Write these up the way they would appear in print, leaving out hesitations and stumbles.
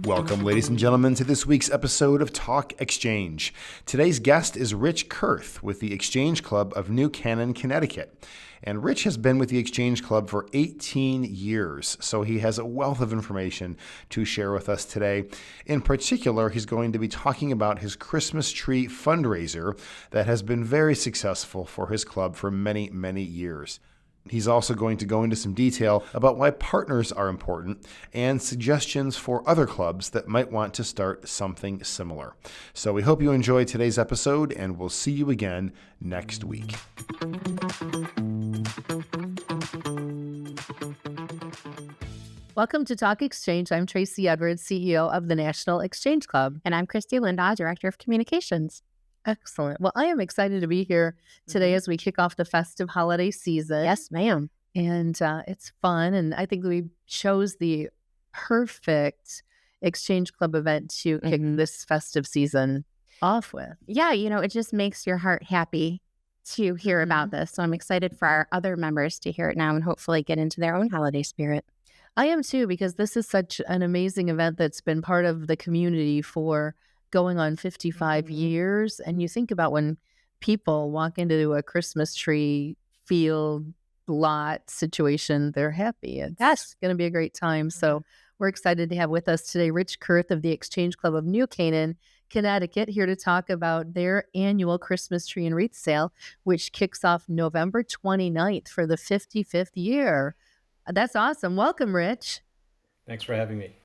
Welcome, ladies and gentlemen, to this week's episode of Talk Exchange. Today's guest is Rich Kurth with the Exchange Club of New Canaan, Connecticut. And Rich has been with the Exchange Club for 18 years, so he has a wealth of information to share with us today. In particular, he's going to be talking about his Christmas tree fundraiser that has been very successful for his club for many, many years. He's also going to go into some detail about why partners are important and suggestions for other clubs that might want to start something similar. So we hope you enjoy today's episode, and we'll see you again next week. Welcome to Talk Exchange. I'm Tracy Edwards, CEO of the National Exchange Club. And I'm Christy Lindahl, Director of Communications. Excellent. Well, I am excited to be here today as we kick off the festive holiday season. Yes, ma'am. And it's fun. And I think we chose the perfect Exchange Club event to kick this festive season off with. Yeah, it just makes your heart happy to hear about this. So I'm excited for our other members to hear it now and hopefully get into their own holiday spirit. I am too, because this is such an amazing event that's been part of the community for going on 55 years. And you think about when people walk into a Christmas tree field lot situation, they're happy. It's going to be a great time. So we're excited to have with us today Rich Kurth of the Exchange Club of New Canaan, Connecticut, here to talk about their annual Christmas tree and wreath sale, which kicks off November 29th for the 55th year. That's awesome. Welcome, Rich. Thanks for having me.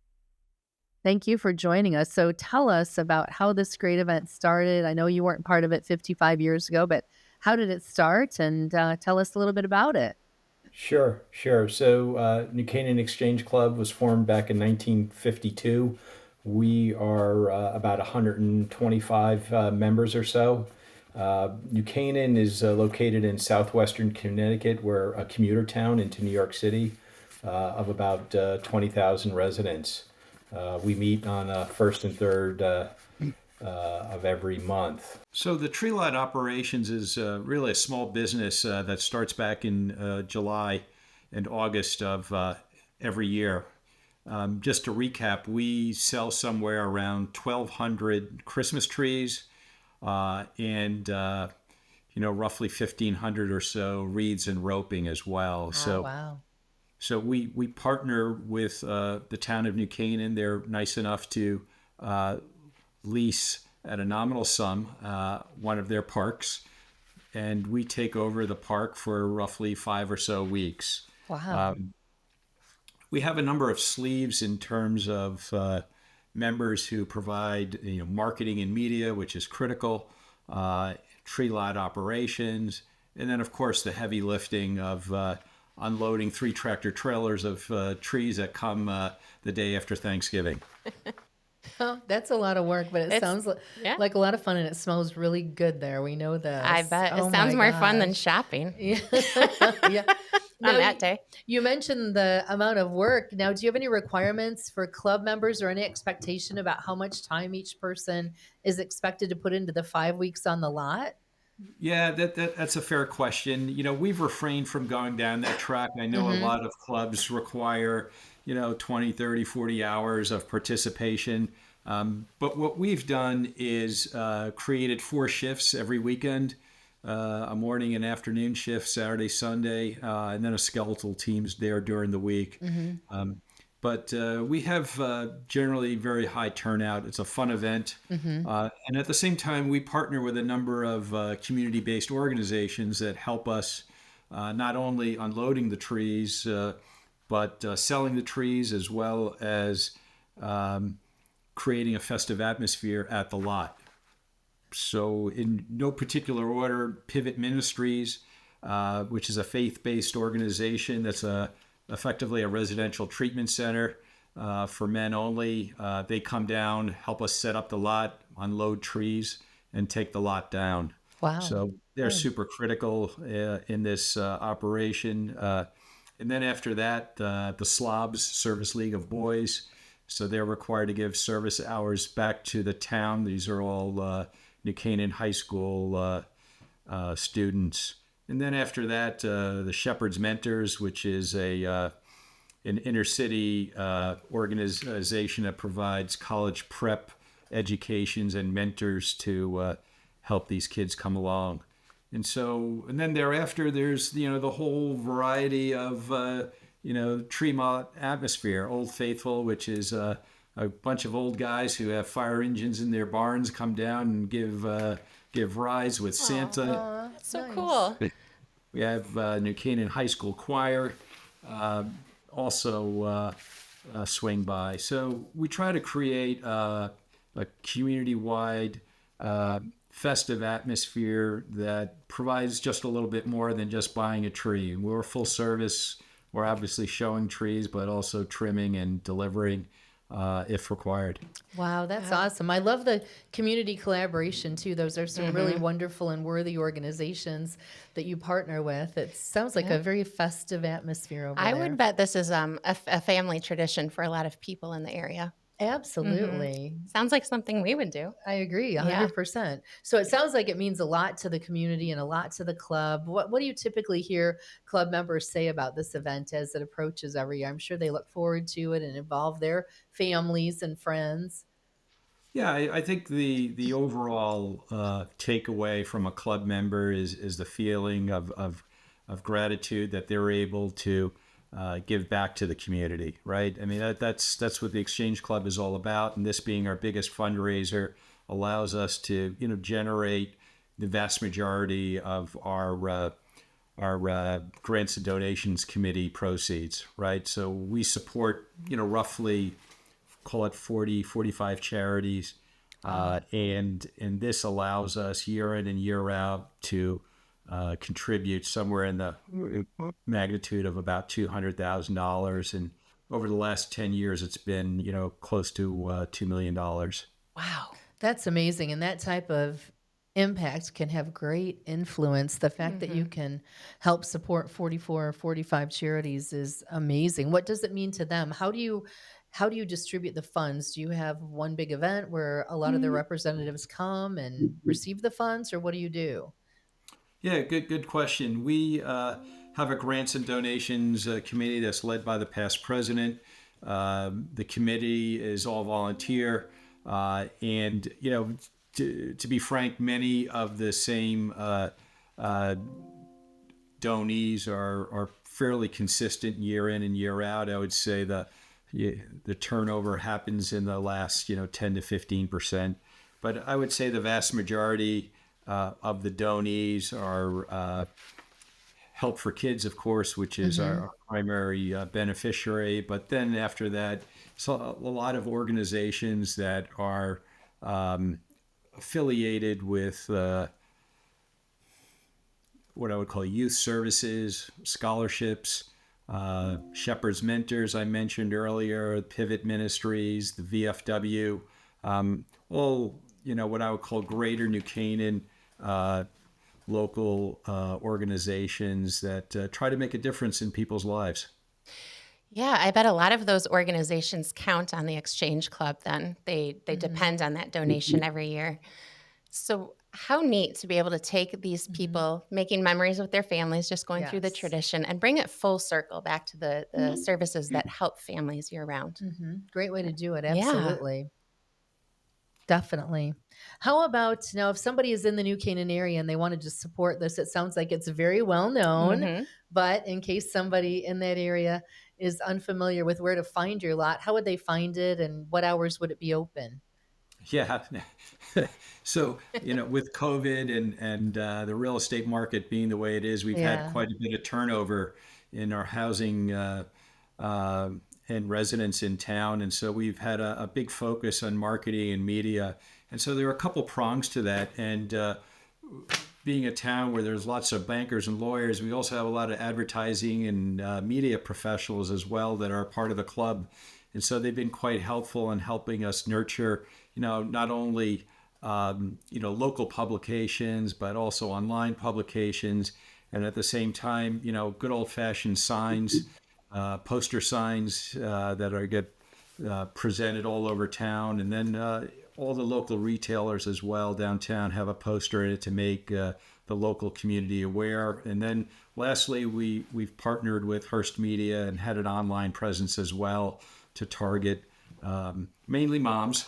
Thank you for joining us. So tell us about how this great event started. I know you weren't part of it 55 years ago, but how did it start? And tell us a little bit about it. Sure. So New Canaan Exchange Club was formed back in 1952. We are about 125 members or so. New Canaan is located in southwestern Connecticut. We're a commuter town into New York City of about 20,000 residents. We meet on first and third of every month. So the Tree Lot Operations is really a small business that starts back in July and August of every year. Just to recap, we sell somewhere around 1,200 Christmas trees and roughly 1,500 or so wreaths and roping as well. Oh, wow. So we partner with the town of New Canaan. They're nice enough to lease at a nominal sum one of their parks, and we take over the park for roughly 5 or so weeks. Wow. We have a number of sleeves in terms of members who provide marketing and media, which is critical, tree lot operations, and then of course the heavy lifting of unloading 3 tractor trailers of trees that come the day after Thanksgiving. Oh, that's a lot of work, but it sounds like a lot of fun, and it smells really good there. We know this. I bet. It sounds more fun than shopping. Yeah. On that day. You mentioned the amount of work. Now, do you have any requirements for club members or any expectation about how much time each person is expected to put into the 5 weeks on the lot? Yeah, that's a fair question. We've refrained from going down that track. I know a lot of clubs require, 20, 30, 40 hours of participation. But what we've done is created 4 shifts every weekend, a morning and afternoon shift, Saturday, Sunday, and then a skeletal team's there during the week. But we have generally very high turnout. It's a fun event. And at the same time, we partner with a number of community-based organizations that help us not only unloading the trees, but selling the trees, as well as creating a festive atmosphere at the lot. So in no particular order, Pivot Ministries, which is a faith-based organization that's effectively a residential treatment center for men only. They come down, help us set up the lot, unload trees, and take the lot down. Wow. So they're super critical in this operation. And then after that, the Slobs, Service League of Boys. So they're required to give service hours back to the town. These are all New Canaan High School students. And then after that, the Shepherd's Mentors, which is a an inner city organization that provides college prep educations and mentors to help these kids come along. And so, and then thereafter, there's, the whole variety of, Tremont atmosphere, Old Faithful, which is a bunch of old guys who have fire engines in their barns come down and give rides with Santa. That's so Nice. cool. We have New Canaan High School Choir also swing by. So we try to create a community-wide festive atmosphere that provides just a little bit more than just buying a tree. We're full service. We're obviously showing trees, but also trimming and delivering if required. Wow, that's awesome. I love the community collaboration too. Those are some really wonderful and worthy organizations that you partner with. It sounds like a very festive atmosphere over I there. would bet this is a family tradition for a lot of people in the area. Absolutely. Sounds like something we would do. I agree, Yeah. 100%. So it sounds like it means a lot to the community and a lot to the club. What do you typically hear club members say about this event as it approaches every year? I'm sure they look forward to it and involve their families and friends. Yeah, I think the overall takeaway from a club member is the feeling of gratitude that they're able to give back to the community, right? I mean, that's what the Exchange Club is all about, and this being our biggest fundraiser allows us to generate the vast majority of our grants and donations committee proceeds, right? So we support roughly, call it 45 charities, and this allows us year in and year out to contribute somewhere in the magnitude of about $200,000, and over the last 10 years, it's been close to $2 million. Wow. That's amazing. And that type of impact can have great influence. The fact that you can help support 44 or 45 charities is amazing. What does it mean to them? How do you distribute the funds? Do you have one big event where a lot of the representatives come and receive the funds, or what do you do? Yeah, good question. We have a grants and donations committee that's led by the past president. The committee is all volunteer, and to be frank, many of the same donees are fairly consistent year in and year out. I would say the turnover happens in the last 10 to 15%, but I would say the vast majority of the donees are Help for Kids, of course, which is our primary beneficiary. But then after that, so a lot of organizations that are affiliated with what I would call youth services, scholarships, Shepherd's Mentors, I mentioned earlier, Pivot Ministries, the VFW, all, what I would call greater New Canaan local organizations that try to make a difference in people's lives. Yeah, I bet a lot of those organizations count on the Exchange Club then. They depend on that donation every year. So how neat to be able to take these people making memories with their families, just going through the Yes. tradition, and bring it full circle back to the services that help families year round. Great way to do it. Yeah. Absolutely. Definitely. How about now, if somebody is in the New Canaan area and they wanted to support this, it sounds like it's very well known, but in case somebody in that area is unfamiliar with where to find your lot, how would they find it and what hours would it be open? Yeah. So, with COVID and the real estate market being the way it is, we've had Yeah. quite a bit of turnover in our housing and residents in town. And so we've had a big focus on marketing and media. And so there are a couple prongs to that. And being a town where there's lots of bankers and lawyers, we also have a lot of advertising and media professionals as well that are part of the club. And so they've been quite helpful in helping us nurture, not only, local publications, but also online publications. And at the same time, good old fashioned signs, poster signs that get presented all over town. And then all the local retailers as well downtown have a poster in it to make the the local community aware. And then lastly, we've partnered with Hearst Media and had an online presence as well to target mainly moms,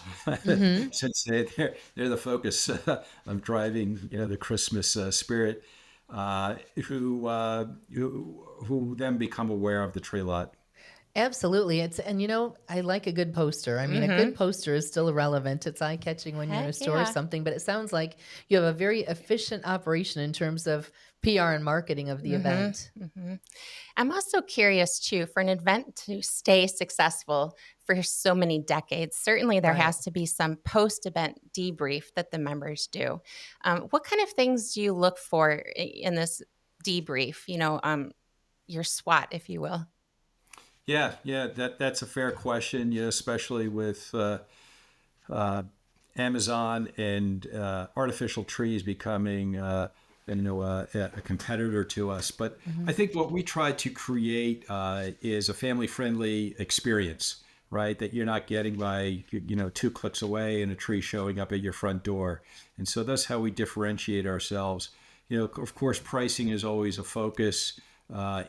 since they're the focus of driving the Christmas spirit, who then become aware of the tree lot. Absolutely. I like a good poster. I mean, a good poster is still relevant. It's eye-catching when you're in a Heck store or yeah. something, but it sounds like you have a very efficient operation in terms of PR and marketing of the event. I'm also curious too, for an event to stay successful for so many decades, certainly there Right. has to be some post-event debrief that the members do. What kind of things do you look for in this debrief? Your SWOT, if you will. Yeah, that's a fair question. Yeah, especially with uh, Amazon and artificial trees becoming a competitor to us. But I think what we try to create is a family-friendly experience, right? That you're not getting by 2 clicks away and a tree showing up at your front door. And so that's how we differentiate ourselves. Of course, pricing is always a focus.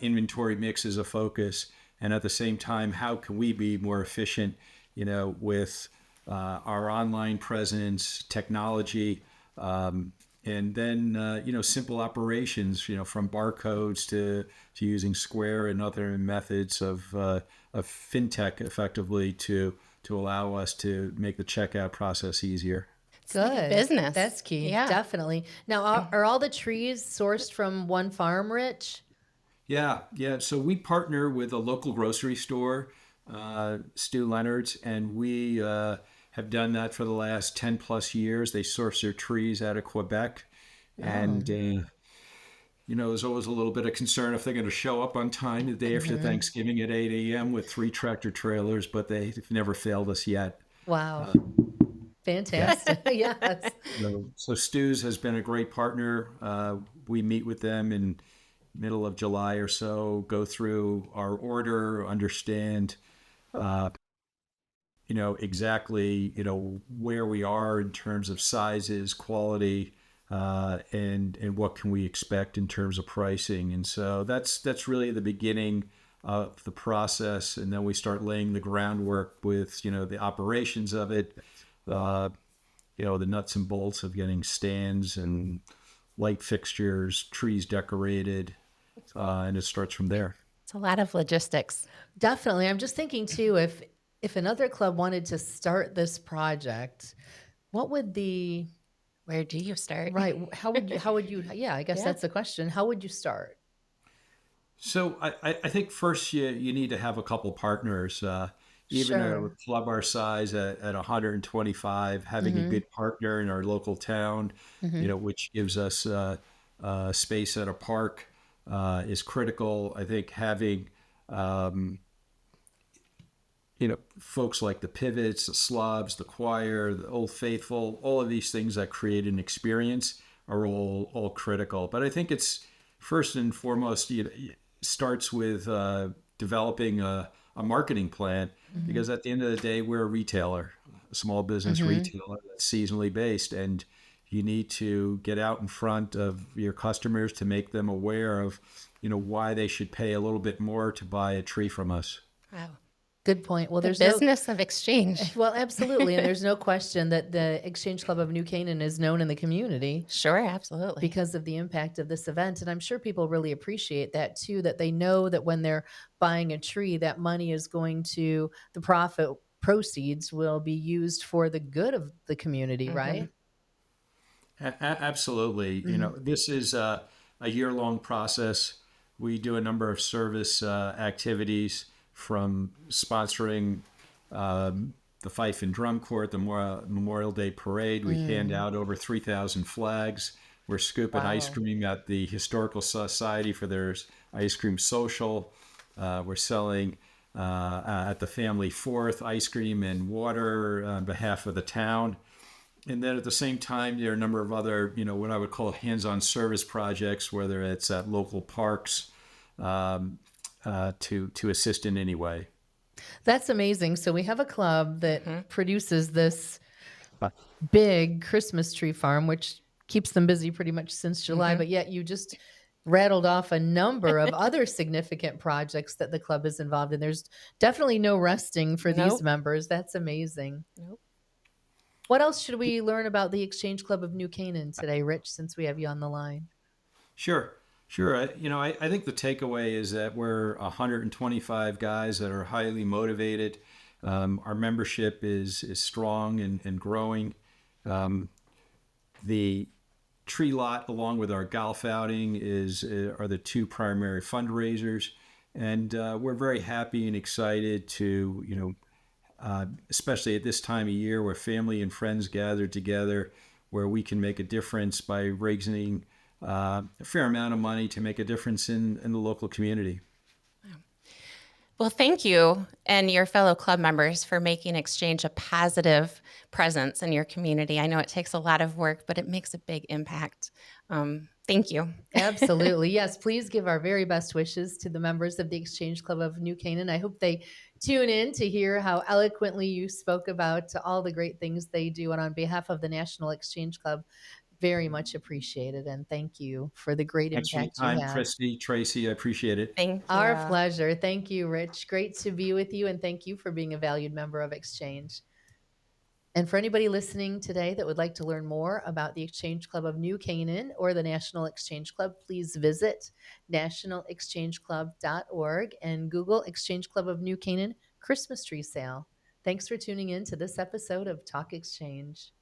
Inventory mix is a focus. And at the same time, how can we be more efficient, with our online presence, technology, and then simple operations, from barcodes to using Square and other methods of fintech effectively to allow us to make the checkout process easier. It's like a Good. business. That's key. Yeah. Definitely. Now, are all the trees sourced from one farm, Rich? Yeah. So we partner with a local grocery store, Stu Leonard's, and we have done that for the last 10 plus years. They source their trees out of Quebec. And, there's always a little bit of concern if they're going to show up on time the day after Thanksgiving at 8 a.m. with 3 tractor trailers, but they've never failed us yet. Wow. Fantastic. Yes. So Stu's has been a great partner. We meet with them in middle of July or so, go through our order, understand, exactly, where we are in terms of sizes, quality, and what can we expect in terms of pricing. And so that's really the beginning of the process. And then we start laying the groundwork with, the operations of it, the nuts and bolts of getting stands and light fixtures, trees decorated, and it starts from there. It's a lot of logistics. Definitely. I'm just thinking too, if another club wanted to start this project, what would the Where do you start? right? How would you? Yeah, I guess Yeah. that's the question. How would you start? So I think first you need to have a couple partners. Even a Sure. club our size at 125, having a good partner in our local town, which gives us space at a park, is critical. I think having folks like the Pivots, the Slobs, the Choir, the Old Faithful, all of these things that create an experience are all critical. But I think it's first and foremost, starts with developing a marketing plan, because at the end of the day, we're a retailer, a small business retailer that's seasonally based, and you need to get out in front of your customers to make them aware of, why they should pay a little bit more to buy a tree from us. Wow. Good point. Well, The there's no business of exchange. well, absolutely, and there's no question that the Exchange Club of New Canaan is known in the community Sure, absolutely. because of the impact of this event. And I'm sure people really appreciate that too, that they know that when they're buying a tree, that money is going to the profit proceeds will be used for the good of the community, right? Absolutely. This is a year-long process. We do a number of service activities, from sponsoring the Fife and Drum Court, the Memorial Day Parade. We hand out over 3,000 flags. We're scooping ice Wow. cream at the Historical Society for their ice cream social. We're selling at the Family Fourth ice cream and water on behalf of the town. And then at the same time, there are a number of other, what I would call hands-on service projects, whether it's at local parks, to assist in any way. That's amazing. So we have a club that produces this big Christmas tree farm, which keeps them busy pretty much since July, but yet you just rattled off a number of other significant projects that the club is involved in. There's definitely no resting for these Nope. members. That's amazing. Nope. What else should we learn about the Exchange Club of New Canaan today, Rich, since we have you on the line? Sure, sure. I think the takeaway is that we're 125 guys that are highly motivated. Our membership is strong and growing. The tree lot, along with our golf outing, are the two primary fundraisers, and we're very happy and excited to especially at this time of year where family and friends gather together, where we can make a difference by raising a fair amount of money to make a difference in the local community. Well, thank you and your fellow club members for making Exchange a positive presence in your community. I know it takes a lot of work, but it makes a big impact. Thank you. Absolutely. Yes, please give our very best wishes to the members of the Exchange Club of New Canaan. I hope they tune in to hear how eloquently you spoke about all the great things they do. And on behalf of the National Exchange Club, very much appreciated. And thank you for the great Thanks for your impact you time, have. Christy, Tracy. I appreciate it. Thank you. Our pleasure. Thank you, Rich. Great to be with you. And thank you for being a valued member of Exchange. And for anybody listening today that would like to learn more about the Exchange Club of New Canaan or the National Exchange Club, please visit nationalexchangeclub.org and Google Exchange Club of New Canaan Christmas Tree Sale. Thanks for tuning in to this episode of Talk Exchange.